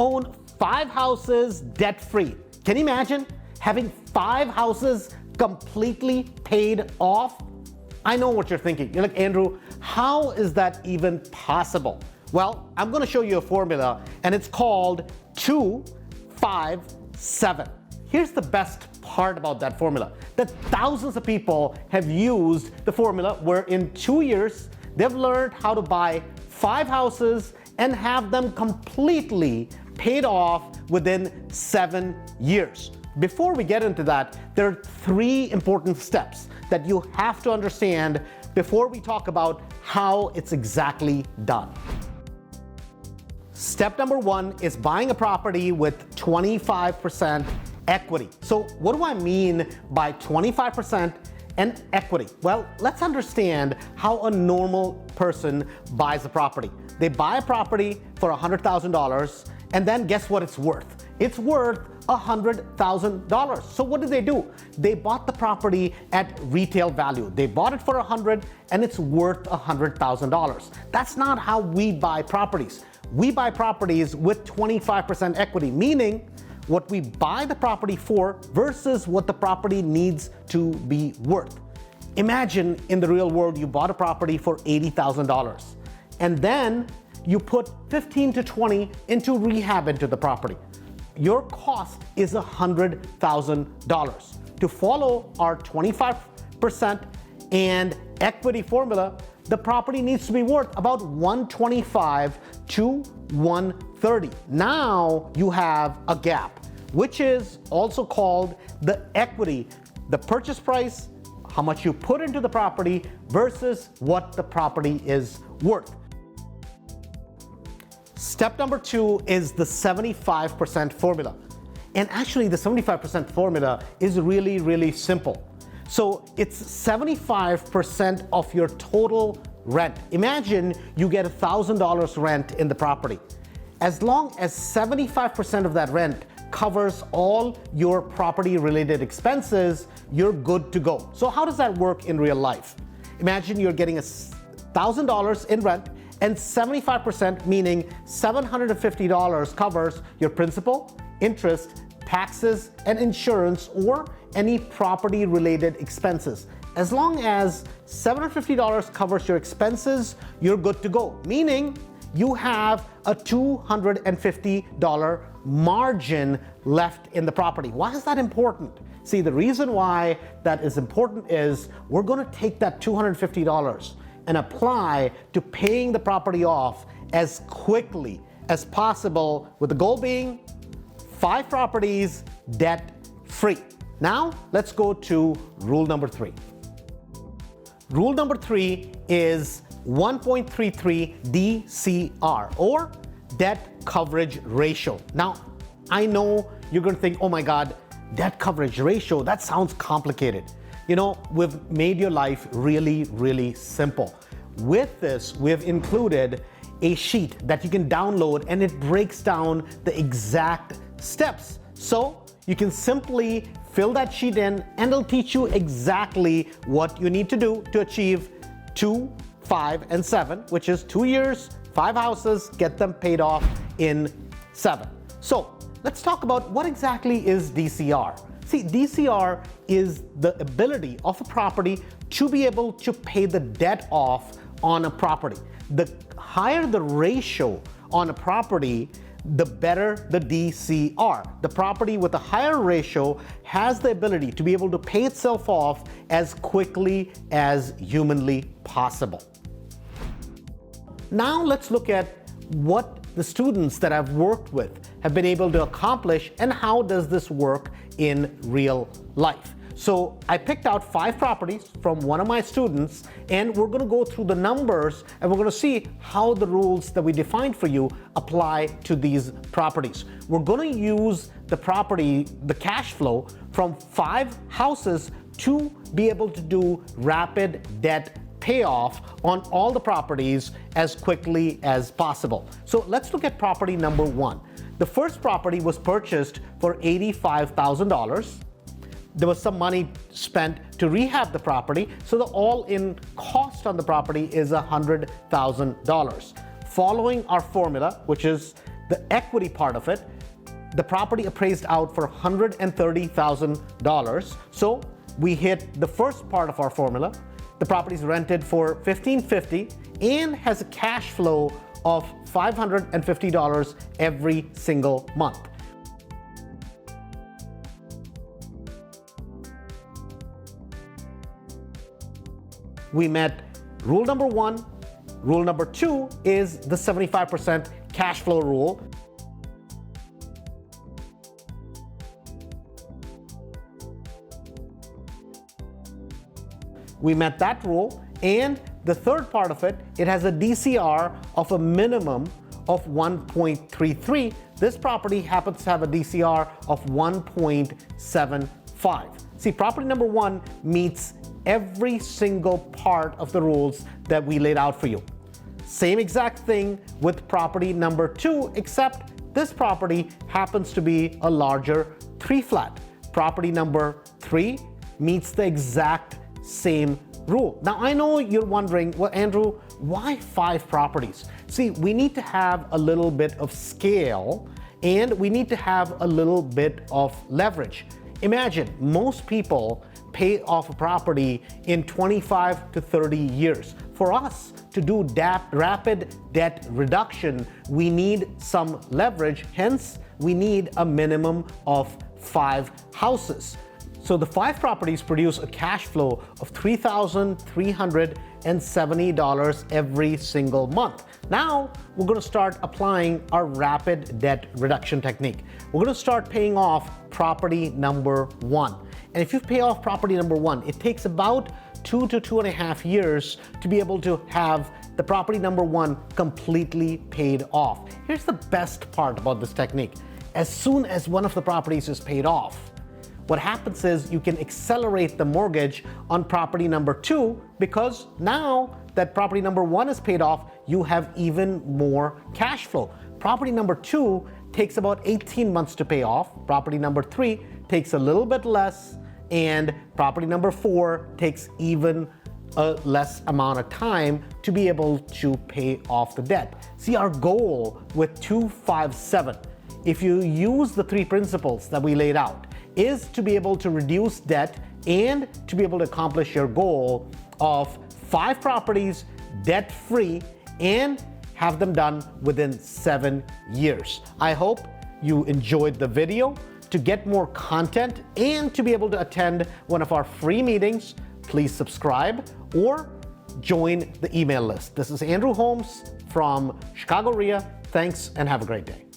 own 5 houses debt-free. Can you imagine having 5 houses completely paid off? I know what you're thinking. You're like, Andrew, how is that even possible? Well, I'm going to show you a formula, and it's called 2, 5, 7. Here's the best part about that formula, that thousands of people have used the formula where in 2 years, they've learned how to buy 5 houses and have them completely paid off within 7 years. Before we get into that, there are 3 important steps that you have to understand before we talk about how it's exactly done. Step number 1 is buying a property with 25% equity. So what do I mean by 25% and equity? Well, let's understand how a normal person buys a property. They buy a property for $100,000, and then guess what it's worth? It's worth $100,000. So what do? They bought the property at retail value. They bought it for $100,000 and it's worth $100,000. That's not how we buy properties. We buy properties with 25% equity, meaning what we buy the property for versus what the property needs to be worth. Imagine in the real world you bought a property for $80,000 and then you put 15 to 20 into rehab into the property. Your cost is $100,000. To follow our 25% and equity formula, the property needs to be worth about $125 to $130. Now you have a gap, which is also called the equity, the purchase price, how much you put into the property versus what the property is worth. Step number 2 is the 75% formula. And actually the 75% formula is really, really simple. So it's 75% of your total rent. Imagine you get $1,000 rent in the property. As long as 75% of that rent covers all your property related expenses, you're good to go. So how does that work in real life? Imagine you're getting $1,000 in rent, and 75%, meaning $750 covers your principal, interest, taxes, and insurance, or any property-related expenses. As long as $750 covers your expenses, you're good to go, meaning you have a $250 margin left in the property. Why is that important? See, the reason why that is important is we're going to take that $250 and apply to paying the property off as quickly as possible, with the goal being 5 properties debt-free. Now, let's go to rule number 3. Rule number 3 is 1.33 DCR, or debt coverage ratio. Now, I know you're going to think, oh my God, debt coverage ratio, that sounds complicated. You know, we've made your life really, really simple. With this, we've included a sheet that you can download, and it breaks down the exact steps. So you can simply fill that sheet in, and it'll teach you exactly what you need to do to achieve 2, 5, and 7, which is 2 years, 5 houses, get them paid off in 7. So let's talk about what exactly is DCR. See, DCR is the ability of a property to be able to pay the debt off on a property. The higher the ratio on a property, the better the DCR. The property with a higher ratio has the ability to be able to pay itself off as quickly as humanly possible. Now let's look at what the students that I've worked with have been able to accomplish and how does this work in real life. So I picked out 5 properties from one of my students, and we're going to go through the numbers and we're going to see how the rules that we defined for you apply to these properties. We're going to use the property, the cash flow from 5 houses to be able to do rapid debt payoff on all the properties as quickly as possible. So let's look at property number 1. The first property was purchased for $85,000. There was some money spent to rehab the property, so the all-in cost on the property is $100,000. Following our formula, which is the equity part of it, the property appraised out for $130,000. So we hit the first part of our formula. The property is rented for $1,550 and has a cash flow of $550 every single month. We met rule number 1. Rule number 2 is the 75% cash flow rule. We met that rule, and the third part of it, it has a DCR of a minimum of 1.33. This property happens to have a DCR of 1.75. See, property number 1 meets every single part of the rules that we laid out for you. Same exact thing with property number 2, except this property happens to be a larger 3-flat. Property number 3 meets the exact same rule. Now, I know you're wondering, well, Andrew, why 5 properties? See, we need to have a little bit of scale and we need to have a little bit of leverage. Imagine most people pay off a property in 25 to 30 years. For us to do rapid debt reduction, we need some leverage. Hence, we need a minimum of 5 houses. So the 5 properties produce a cash flow of $3,370 every single month. Now, we're going to start applying our rapid debt reduction technique. We're going to start paying off property number 1. And if you pay off property number 1, it takes about 2 to 2.5 years to be able to have the property number 1 completely paid off. Here's the best part about this technique. As soon as one of the properties is paid off, what happens is you can accelerate the mortgage on property number 2 because now that property number 1 is paid off, you have even more cash flow. Property number 2 takes about 18 months to pay off. Property number 3 takes a little bit less, and property number 4 takes even a less amount of time to be able to pay off the debt. See, our goal with 257, if you use the 3 principles that we laid out, is to be able to reduce debt and to be able to accomplish your goal of 5 properties debt-free and have them done within 7 years. I hope you enjoyed the video. To get more content and to be able to attend one of our free meetings, please subscribe or join the email list. This is Andrew Holmes from Chicago REIA. Thanks and have a great day.